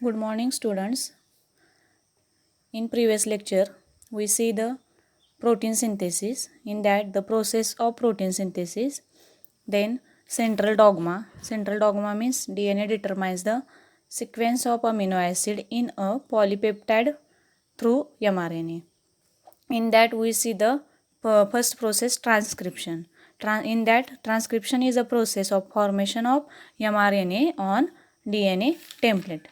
Good morning, students. In previous lecture, we see the protein synthesis. In that, the process of protein synthesis. Then, central dogma. Central dogma means DNA determines the sequence of amino acid in a polypeptide through mRNA. In that, we see the first process, transcription. In that, transcription is a process of formation of mRNA on DNA template.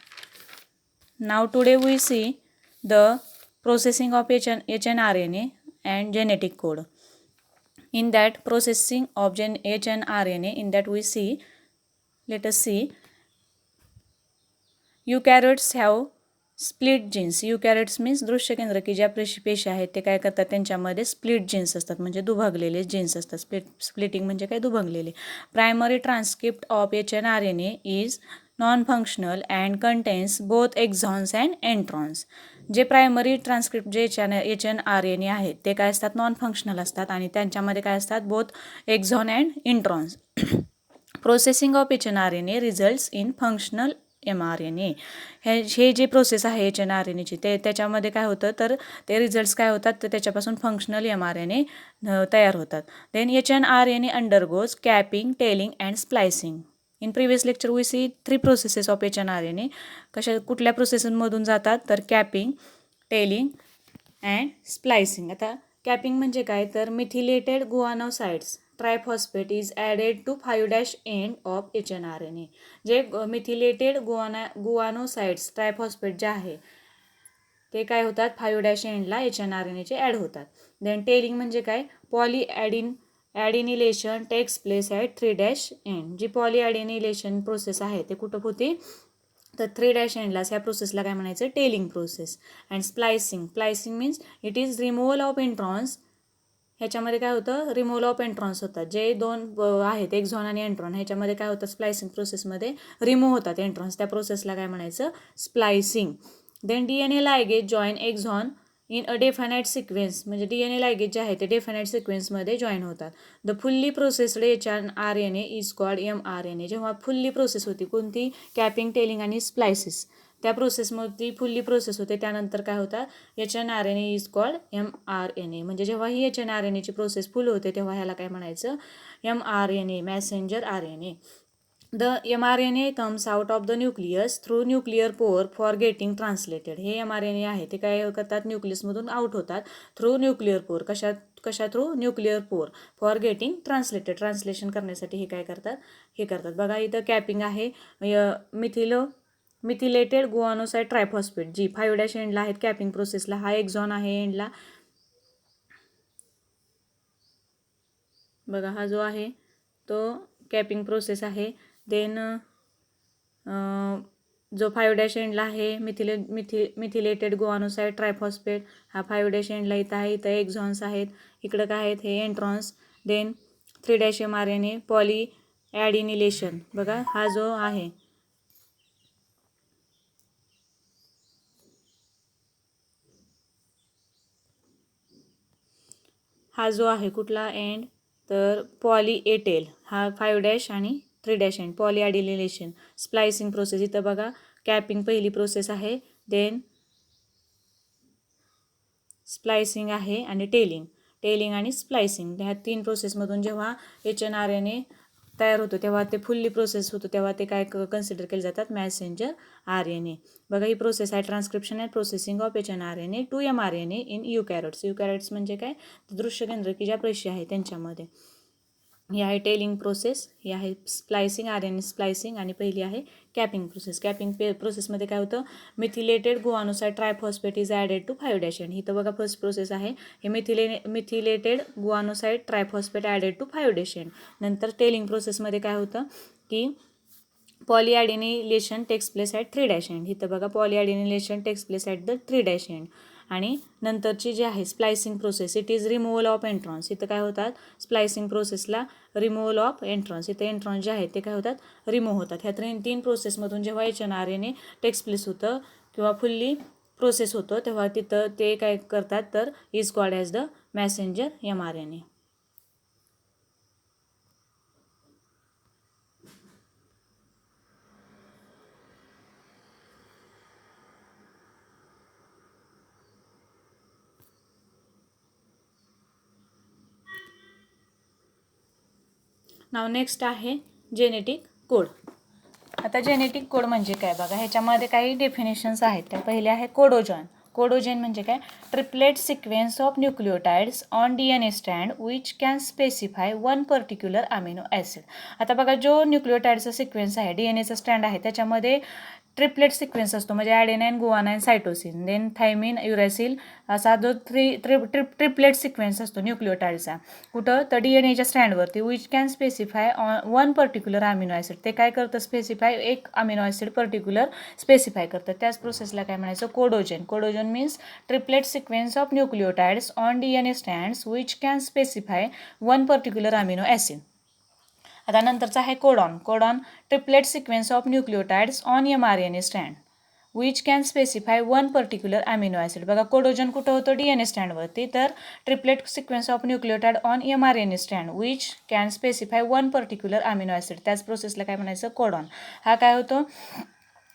Now today we see the processing of HNRNA and genetic code. In that processing of HNRNA, in that we see, let us see, eukaryotes have split genes. Eukaryotes means दृश्य केंद्रकी ज्या पेशी आहेत ते काय करतात, त्यांच्यामध्ये split jeans असतात, म्हणजे दुभागलेले जीन्स असतात. स्प्लिटिंग म्हणजे काय, दुभागलेले. Primary transcript of HNRNA is non functional and contains both exons and introns. जे प्रायमरी ट्रान्सक्रिप्ट जे HNRNA आहेत ते काय असतात, नॉन फंक्शनल असतात आणि त्यांच्यामध्ये काय असतात, both exon and introns. Processing of HNRNA results in functional mRNA. हे जे प्रोसेस आहे HNRNAची त्याच्यामध्ये काय होतं, तर ते रिझल्ट्स काय होतात, तर त्याच्यापासून फंक्शनल mRNA तयार होतात. Then HNRNA undergoes capping, tailing and splicing. In previous lecture we see 3 processes of HNRNA. कुठल्या प्रोसेसमधून जातात, तर कॅपिंग, टेलिंग अँड स्प्लायसिंग. आता कॅपिंग म्हणजे काय, तर methylated guanosides triphosphate is added to 5' end of HNRNA. जे मिथिलेटेड गुआनोसाइड्स ट्रायफॉस्फेट जे आहे ते काय होतात, 5' एंडला HNRNAचे ॲड होतात. देन टेलिंग म्हणजे काय, adenylation takes place at 3' end. जी पॉलीॲडिनिलेशन प्रोसेस आहे ते कुठं होते, तर 3' एंडलाच ह्या प्रोसेसला काय म्हणायचं, tailing process. And splicing means it is removal of introns. ह्याच्यामध्ये काय होतं, रिमूव्हल ऑफ एंट्रॉन्स होतात. जे दोन आहेत एक्झॉन आणि एंट्रॉन, ह्याच्यामध्ये काय होतं, स्प्लायसिंग प्रोसेसमध्ये रिमूव्ह होतात एंट्रॉन्स. त्या प्रोसेसला काय म्हणायचं, splicing. Then DNA ligase join exon in a definite sequence. म्हणजे DNA लायगेज जे आहे ते डेफायनाईट सिक्वेन्समध्ये जॉईन होतात. The fully processed HNRNA is called mRNA. जेव्हा फुल्ली प्रोसेस होती, कोणती, कॅपिंग, टेलिंग आणि स्प्लायसिस, त्या प्रोसेसमध्ये फुल्ली प्रोसेस होते, त्यानंतर काय होतात, HNRNA इज कॉल्ड mRNA. म्हणजे जेव्हा ही HNRNAची प्रोसेस फुल होते तेव्हा ह्याला काय म्हणायचं, mRNA, messenger RNA. The mRNA comes out of the nucleus through nuclear pore for getting translated. हे mRNA आहे ते काय करतात, न्यूक्लियसमधून आउट होतात थ्रू न्यूक्लियर पोअर. कशा through, nuclear pore for getting translated. Translation करण्यासाठी हे काय करतात, हे करतात. बघा इथं कॅपिंग आहे, मिथिलेटेड गुआनोसाइड ट्रायफॉस्फेट जी 5' एंडला आहेत कॅपिंग प्रोसेसला. हा एक्झॉन आहे एंडला. बघा हा जो आहे तो कॅपिंग प्रोसेस आहे. देन जो 5' एंडला आहे मिथिलेटेड गुआनोसाइड ट्रायफॉस्फेट, हा 5' एंडला इथं आहे. इथं एक्झॉन्स आहेत, इकडं काय आहेत, हे introns. Then 3' mRNA poly adenylation. बघा हा जो आहे हा जो आहे कुठला एंड, तर पॉली एटेल. हा 5' आणि 3' एंड, पॉली ॲडिनिलेशन. स्प्लायसिंग प्रोसेस, इथं बघा कॅपिंग पहिली प्रोसेस आहे, देन स्प्लायसिंग आहे आणि टेलिंग आणि स्प्लायसिंग. ह्या 3 प्रोसेसमधून जेव्हा HNRNA तयार होतो तेव्हा ते फुल्ली प्रोसेस होतो, तेव्हा ते काय कन्सिडर केले जातात, मॅसेंजर RNA. बघा ही प्रोसेस आहे, transcription and processing of HNRNA to mRNA in eukaryotes. Eukaryotes म्हणजे काय, दृश्य केंद्रकी ज्या पेशी आहे त्यांच्यामध्ये. ही आहे टेलिंग प्रोसेस, ही आहे स्प्लायसिंग, RNA स्प्लायसिंग, आणि पहिली आहे कॅपिंग प्रोसेस. कॅपिंग प्रोसेसमध्ये काय होतं, methylated guanoside triphosphate is added to 5' end. ही तर बघा फर्स्ट प्रोसेस आहे, हे methylated guanoside triphosphate added to 5' end. नंतर टेलिंग प्रोसेसमध्ये काय होतं की polyadenylation takes place at 3' end. इथं बघा polyadenylation takes place at the 3' end. आणि नंतरची जी आहे splicing process, it is removal of introns. इथं काय होतात, स्प्लायसिंग प्रोसेसला रिमूव्हल ऑफ एंट्रॉन्स. इथं एंट्रॉन्स जे आहेत ते काय होतात, रिमूव्ह होतात. ह्या 3 प्रोसेसमधून जेव्हा HNRNA टेक्स प्लेस होतं किंवा फुल्ली प्रोसेस होतं तेव्हा तिथं ते काय करतात, तर is called as the Messenger mRNA. Now next आहे जेनेटिक कोड. आता जेनेटिक कोड म्हणजे काय बघा, ह्याच्यामध्ये काही डेफिनेशन्स आहेत. त्या पहिले आहे कोडोजन. कोडोजन म्हणजे काय, triplet sequence of nucleotides on DNA strand which can specify one particular amino acid. आता बघा, जो न्यूक्लिओटाइडचा सिक्वेन्स आहे, DNAचा स्ट्रँड आहे, त्याच्यामध्ये ट्रिपलेट सिक्वेन्स असतो, म्हणजे adenine, guanine, cytosine, then thymine, uracil, असा जो ट्रिपलेट सिक्वेन्स असतो न्यूक्लिओटाइडचा. कुठं तर DNAच्या स्ट्रँडवरती. Which can specify one particular amino acid. ते काय करतं, स्पेसिफाय एक अमिनो ॲसिड पर्टिक्युलर स्पेसिफाय करतं. त्याच प्रोसेसला काय म्हणायचं, codogen. Codogen means triplet sequence of nucleotides on DNA strands which can specify one particular amino acid. आता नंतरचा आहे codon. Codon triplet sequence of nucleotides on mRNA strand which can specify one particular amino acid. बघा, codogen कुठं होतं, DNA स्ट्रँडवरती. तर triplet sequence of nucleotide on mRNA strand which can specify one particular amino acid. त्याच प्रोसेसला काय म्हणायचं, codon. हा काय होतो,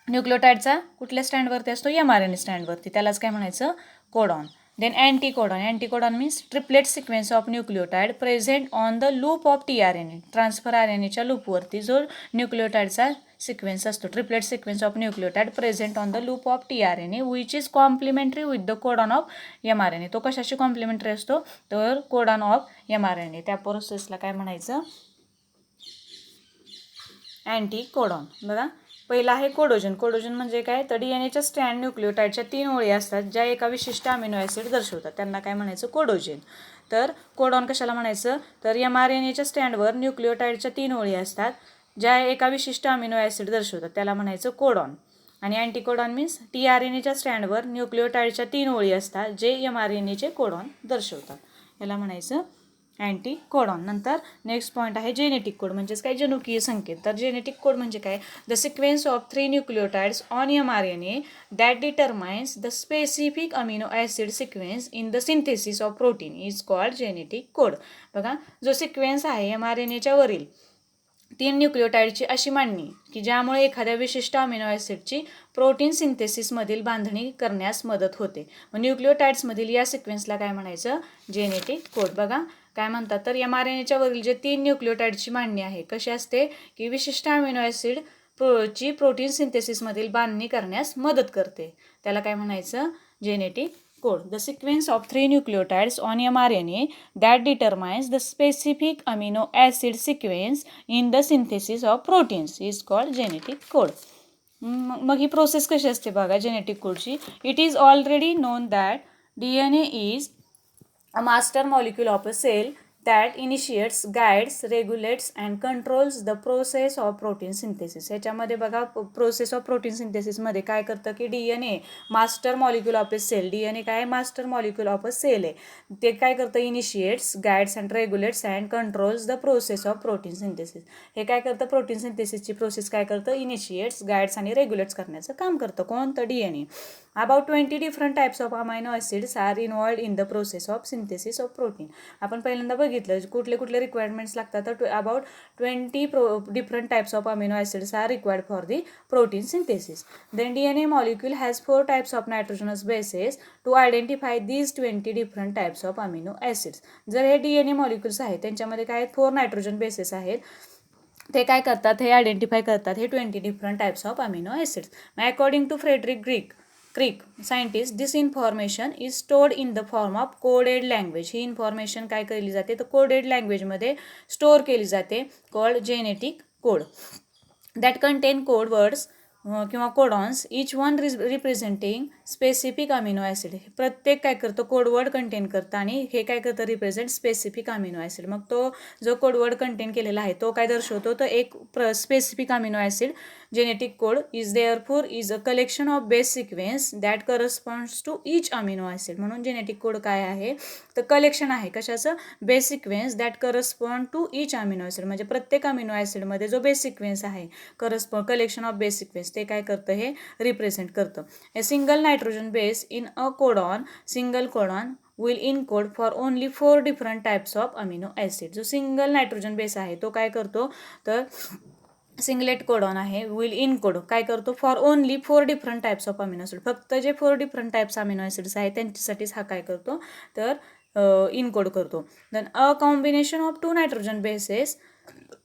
न्यूक्लिओटाइडचा कुठल्या स्टँडवरती असतो, mRNA स्टँडवरती. त्यालाच काय म्हणायचं, codon. Then anticodon. Anticodon means triplet sequence of nucleotide present on the loop of tRNA. Transfer RNAच्या लूपवरती जो न्यूक्लिओटाइडचा सिक्वेन्स असतो, triplet sequence of nucleotide present on the loop of tRNA which is complementary with the codon of mRNA. तो कशाशी complementary असतो, तर codon of mRNA. त्या प्रोसेसला काय म्हणायचं, अँटीकोडॉन. बघा, पहिला आहे कोडोजन. कोडोजन म्हणजे काय, तर DNAच्या स्ट्रँड न्यूक्लिओटाइडच्या 3 ओळी असतात ज्या एका विशिष्ट अमिनो ॲसिड दर्शवतात. त्यांना काय म्हणायचं, कोडोजन. तर कोडॉन कशाला म्हणायचं, तर mRNAच्या स्टँडवर न्यूक्लिओटाइडच्या 3 ओळी असतात ज्या एका विशिष्ट अमिनो ॲसिड दर्शवतात. त्याला म्हणायचं कोडॉन. आणि अँटीकोडॉन मीन्स tRNAच्या स्टँडवर न्यूक्लिओटाइडच्या 3 ओळी असतात जे mRNAचे कोडॉन दर्शवतात. याला म्हणायचं अँटीकोडॉन. नंतर नेक्स्ट पॉईंट आहे जेनेटिक कोड. म्हणजेच काय, जनुकीय संकेत. तर जेनेटिक कोड म्हणजे काय, the sequence of 3 nucleotides on mRNA that determines the specific amino acid sequence in the synthesis of protein is called genetic code. बघा, जो सिक्वेन्स आहे mRNAच्या वरील 3 न्यूक्लिओटाइडची अशी मांडणी की ज्यामुळे एखाद्या विशिष्ट अमिनो ॲसिडची प्रोटीन सिंथेसिसमधील बांधणी करण्यास मदत होते. मग न्यूक्लिओटाइड्समधील या सिक्वेन्सला काय म्हणायचं, जेनेटिक कोड. बघा काय म्हणतात, तर mRNAच्या वरील जे 3 न्यूक्लिओटाइडची मांडणी आहे, कशी असते की विशिष्ट अमिनो ॲसिड ची प्रोटीन सिंथेसिसमधील बांधणी करण्यास मदत करते. त्याला काय म्हणायचं, genetic code. The sequence of 3 nucleotides on mRNA that determines the specific amino acid sequence in the synthesis of proteins is called genetic code. मग ही प्रोसेस कशी असते बघा जेनेटिक कोडची. It is already known that DNA is a master molecule of a cell that initiates, guides, regulates and controls the process of protein synthesis. ह्याच्यामध्ये बघा, process of protein सिंथेसिसमध्ये काय करतं की DNA master molecule of a cell. DNA काय, master molecule of a cell आहे. ते काय करतं, initiates, guides and regulates and controls the process of protein synthesis. हे काय करतं, प्रोटीन सिंथेसिसची प्रोसेस काय करतं, इनिशिएट्स, गाइड्स आणि रेग्युलेट्स करण्याचं काम करतं. कोण, तर DNA. About 20 different types of amino acids are involved in the process of synthesis of protein. आपण पहिल्यांदा बघितलं कुठले कुठले रिक्वायरमेंट्स लागतात, तर about 20 different types of amino acids are required for the protein synthesis. Then DNA molecule has 4 types of nitrogenous bases to identify these 20 different types of amino acids. जर हे DNA molecules आहेत त्यांच्यामध्ये काय 4 nitrogen bases आहेत, ते काय करतात, हे आयडेंटिफाय करतात हे 20 different types of amino acids. According to Frederick Crick scientist, this information is stored in the form of coded language. ही इन्फॉर्मेशन काय केली जाते, तर कोडेड लँग्वेजमध्ये स्टोअर केली जाते, called genetic code. That contain code words किंवा codons, each one representing specific amino acid. प्रत्येक काय करतं, कोडवर्ड कंटेन करतं आणि हे काय करतं, रिप्रेझेंट स्पेसिफिक अमिनो ॲसिड. मग तो जो कोडवर्ड कंटेन केलेला आहे तो काय दर्शवतो, तर एक specific amino acid. Genetic code is therefore is a collection of base sequence that corresponds to each amino acid. म्हणून जेनेटिक कोड काय आहे, तर कलेक्शन आहे कशाचं, base sequence that correspond to each amino acid. म्हणजे प्रत्येक अमिनो ॲसिडमध्ये जो बेस सिक्वेन्स आहे, कलेक्शन ऑफ बेस सिक्वेन्स, ते काय करतं, हे रिप्रेझेंट करतं. A single nitrogen base in a codon, single codon will encode for only 4 different types of amino acid. जो सिंगल नायट्रोजन बेस आहे तो काय करतो, तर सिंगलेट कोडॉन आहे, विल इनकोड काय करतो, for only 4 different types of amino acid. फक्त जे 4 डिफरंट टाइप्स अमिनो ॲसिड्स आहेत त्यांच्यासाठीच हा काय करतो, तर इनकोड करतो. Then a combination of 2 nitrogen bases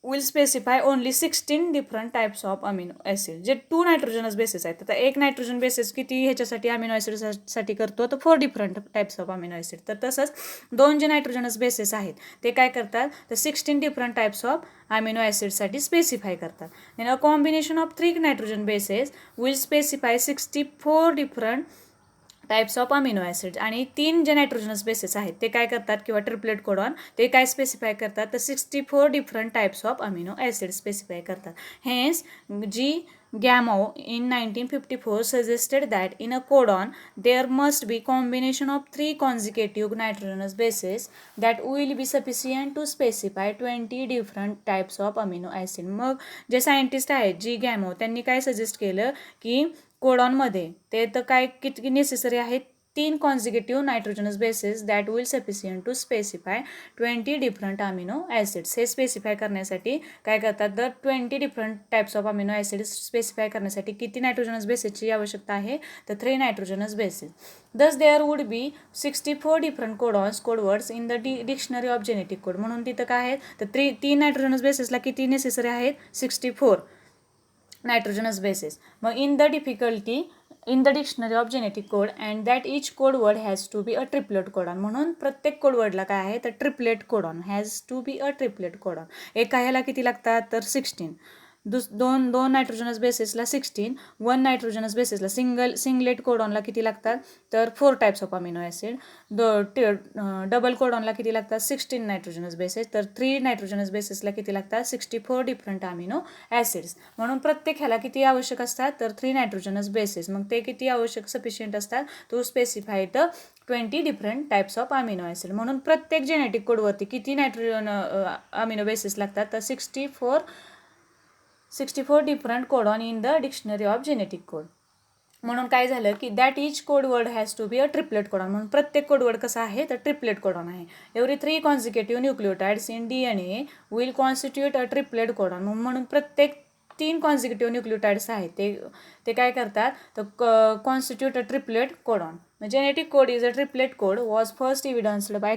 will specify only 16 different types of amino acid. जे 2 नायट्रोजनस बेसिस आहेत, आता एक नायट्रोजन बेसिस किती ह्याच्यासाठी अमिनो ॲसिडसाठी करतो, तर 4 different types of amino acid. तर तसंच 2 जे नायट्रोजनस बेसिस आहेत ते काय करतात, तर 16 डिफरंट टाईप्स ऑफ अमिनो ॲसिडसाठी स्पेसिफाय करतात. A combination of 3 nitrogen bases will specify 64 different types of amino acid. आणि 3 जे नायट्रोजनस बेसिस आहेत ते काय करतात, किंवा ट्रिपलेट कोडॉन ते काय स्पेसिफाय करतात, तर 64 different types of amino acid specify करतात. Hence G Gamow in 1954 suggested that in a codon there must be combination of 3 consecutive nitrogenous bases that will be sufficient to specify 20 different types of amino acid. मग जे scientist आहेत जी गॅमो त्यांनी काय suggest केलं की कोडॉनमध्ये ते तर काय किती नेसेसरी आहेत, 3 consecutive nitrogenous bases that will sufficient to specify 20 different amino acids. हे स्पेसिफाय करण्यासाठी काय करतात, तर 20 different types of amino acids specify करण्यासाठी किती नायट्रोजनस बेसिसची आवश्यकता आहे, तर 3 nitrogenous bases. Thus there would be 64 different code words in the dictionary of genetic code. म्हणून तिथं काय आहे, तर 3 नायट्रोजनस बेसिसला किती नेसेसरी आहेत, 64 नायट्रोजनस बेसिस. मग in the dictionary of genetic code and that each code word has to be a triplet codon. म्हणून प्रत्येक कोडवर्डला काय आहे, तर triplet codon has to be a triplet codon. एका ह्याला किती लागतात, तर 16. दोन नायट्रोजनस बेसिसला 16, 1 नायट्रोजनस बेसिसला सिंगलेट कोडॉनला किती लागतात, तर 4 types of amino acid. Double कोडॉनला किती लागतात, 16 नायट्रोजनस बेसिस. तर 3 नायट्रोजनस बेसिसला किती लागतात, 64 डिफरंट अमिनो ॲसिड्स. म्हणून प्रत्येक ह्याला किती आवश्यक असतात, तर 3 नायट्रोजनस बेसिस. मग ते किती आवश्यक सफिशियंट असतात, to specify the 20 different types of amino acid. म्हणून प्रत्येक जेनेटिक कोडवरती किती नायट्रोजन अमिनो बेसिस लागतात, तर 64 different codon in the dictionary of genetic code. म्हणून काय झालं की that each code word has to be a triplet codon. म्हणून प्रत्येक कोडवर्ड कसा आहे, तर ट्रिपलेट कोडॉन आहे. Every 3 consecutive nucleotides in DNA will constitute a triplet codon. म्हणून प्रत्येक 3 कॉन्झिक्युटिव्ह न्यूक्लिओटाइड्स आहेत ते काय करतात, तर constitute a triplet codon. Genetic code is a triplet code was first evidenced by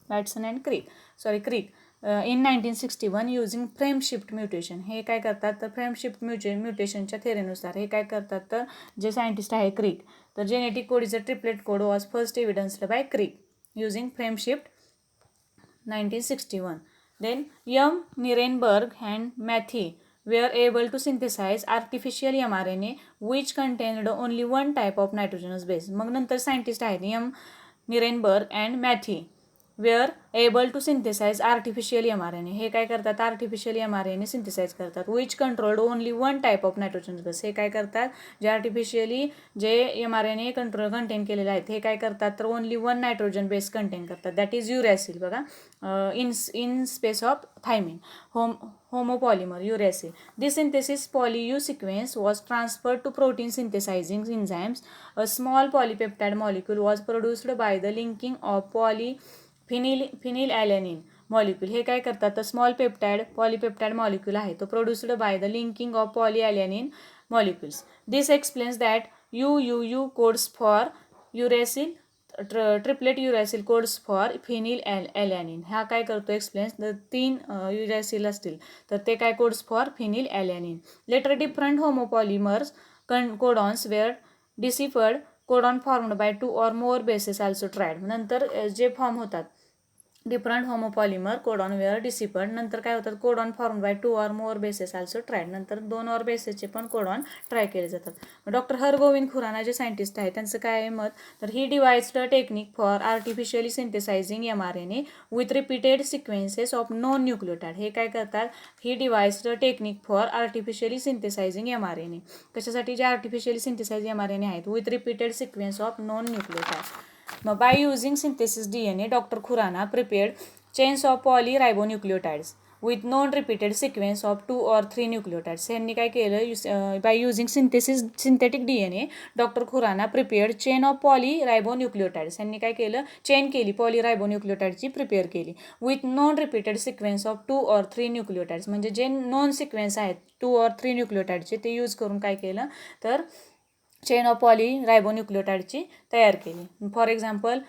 Watson and Crick in 1961 using frame shift mutation. हे काय करतात, तर फ्रेम शिफ्ट म्युटेशनच्या थेरीनुसार हे काय करतात, तर जे सायंटिस्ट आहे क्रिक, तर genetic code is a triplet code was first evidenced by Crick using frame shift 1961. Then Nirenberg and Matthew were able to synthesize artificial mRNA which contained only one type of nitrogenous base. मग नंतर scientist आहेत Nirenberg and Matthaei were able to synthesize artificial mRNA. हे काय करतात, artificial mRNA synthesize करतात. Which controlled only 1 type of nitrogenous base. हे काय करतात, जे आर्टिफिशियली जे mRNA कंटेन केलेले आहेत हे काय करतात, तर ओनली 1 नायट्रोजन बेस कंटेन करतात, दॅट इज युरॅसिल. बघा, in space of thymine homopolymer uracil. This synthesis poly-U sequence was transferred to protein synthesizing enzymes. A small polypeptide molecule was produced by the linking of phenylalanine molecule. हे काय करतात, तर small polypeptide molecule आहे तो produced by the linking of polyalanine molecules. This explains that UUU codes for uracil, triplet uracil codes for phenylalanine. हा काय करतो, explains, तर 3 युरॅसिल असतील तर ते काय codes for phenylalanine. Later different homopolymers codons were deciphered codon formed by 2 or more bases also tried. नंतर जे फॉर्म होतात different homopolymer codon were deciphered, नंतर काय होतात, codon form by 2 or more bases also tried. नंतर 2 और बेसेसचे पण codon try केले जातात. डॉक्टर हरगोविंद खुराना जे सायंटिस्ट आहे त्यांचं काय आहे मत, तर he devised a technique for artificially synthesizing mRNA with repeated sequences of non nucleotide. हे काय करतात, he devised a technique for artificially synthesizing mRNA. कशासाठी, जे आर्टिफिशियली सिंथेसाइज mRNA आहेत with repeated sequence of non nucleotide. मग by using synthesis DNA doctor Khurana prepared chains of polyribonucleotides with non repeated sequence of 2 or 3 nucleotides. यांनी काय केलं, by using synthetic DNA doctor Khurana prepared chain of polyribonucleotides. यांनी काय केलं, chain केली पॉलीरायबोन्यूक्लिओटाइडची prepare केली with non repeated sequence of 2 or 3 nucleotides. म्हणजे जे नॉन सिक्वेन्स आहेत 2 or 3 न्यूक्लिओटाइडचे ते यूज करून काय केलं, तर चेन ऑफ पॉलीरायबोन्यूक्लिओटाइडची तयार केली. For example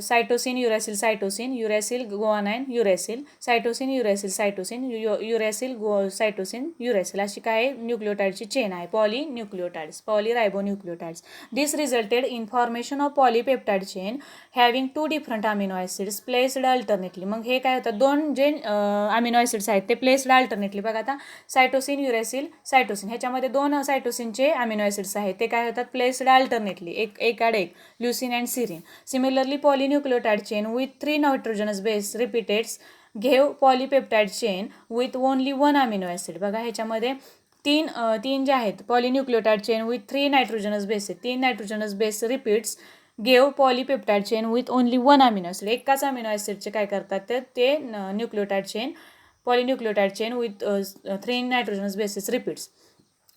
cytosine uracil guanine uracil, cytosine uracil cytosine uracil अशी काय न्यूक्लिओटाइडची चेन आहे. Polyribonucleotides. This resulted in formation of polypeptide chain having 2 different amino acids placed alternately. मग हे काय होतं, 2 जे अमिनो ॲसिड्स आहेत ते प्लेस्ड अल्टरनेटली. बघा आता सायटोसिन युरॅसिल सायटोसिन ह्याच्यामध्ये 2 सायटोसिनचे अमिनो ॲसिड्स आहेत ते काय होतात, प्लेस्ड अल्टरनेटली, एक आड एक, leucine and serine. Similarly polynucleotide chain with 3 nitrogenous base repeats gave polypeptide chain with only 1 amino acid. बघा ह्याच्यामध्ये तीन जे आहेत polynucleotide chain with 3 nitrogenous base, 3 nitrogenous base repeats gave polypeptide chain with only 1 amino acid. एकाच amino ॲसिडचे काय करतात तर ते nucleotide chain polynucleotide chain with 3 nitrogenous bases repeats.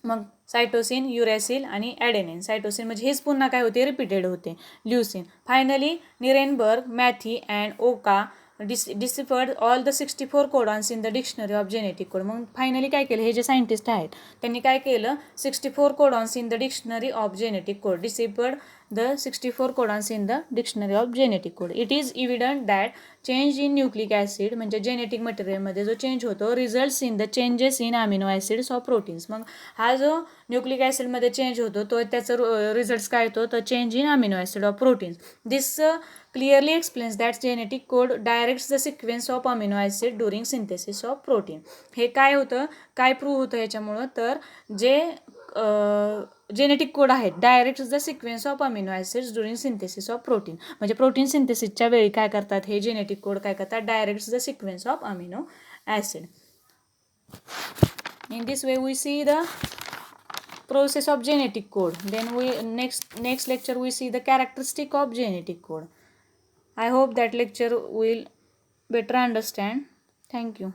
मग सायटोसिन युरॅसिल आणि ॲडेनिन. सायटोसिन म्हणजे हेच पुन्हा काय होते, रिपीटेड होते, ल्युसिन. फायनली निरेनबर्ग, मॅथी अँड ओका deciphered all the 64 codons in the dictionary of genetic code. मग फायनली काय केलं, हे जे सायंटिस्ट आहेत त्यांनी काय केलं, 64 codons in the dictionary of genetic code, deciphered the 64 codons in the dictionary of genetic code. It is evident that change in nucleic acid म्हणजे जेनेटिक मटेरियलमध्ये जो चेंज होतो results in the changes in amino acids of proteins. मग हा जो nucleic ॲसिडमध्ये change होतो तो त्याचं रिझल्ट्स काय होतो तर change in amino acid of proteins. This clearly explains that genetic code directs the sequence of amino acid during synthesis of protein. हे काय होतं, काय प्रूव्ह होतं ह्याच्यामुळं तर जे जेनेटिक कोड आहेत direct the sequence of amino acids during synthesis of protein. म्हणजे प्रोटीन सिंथेसिसच्या वेळी काय करतात, हे जेनेटिक कोड काय करतात, direct the sequence of amino acid. In this way we see the process of genetic code. Then we next lecture we see the characteristic of genetic code. I hope that lecture will better understand. Thank you.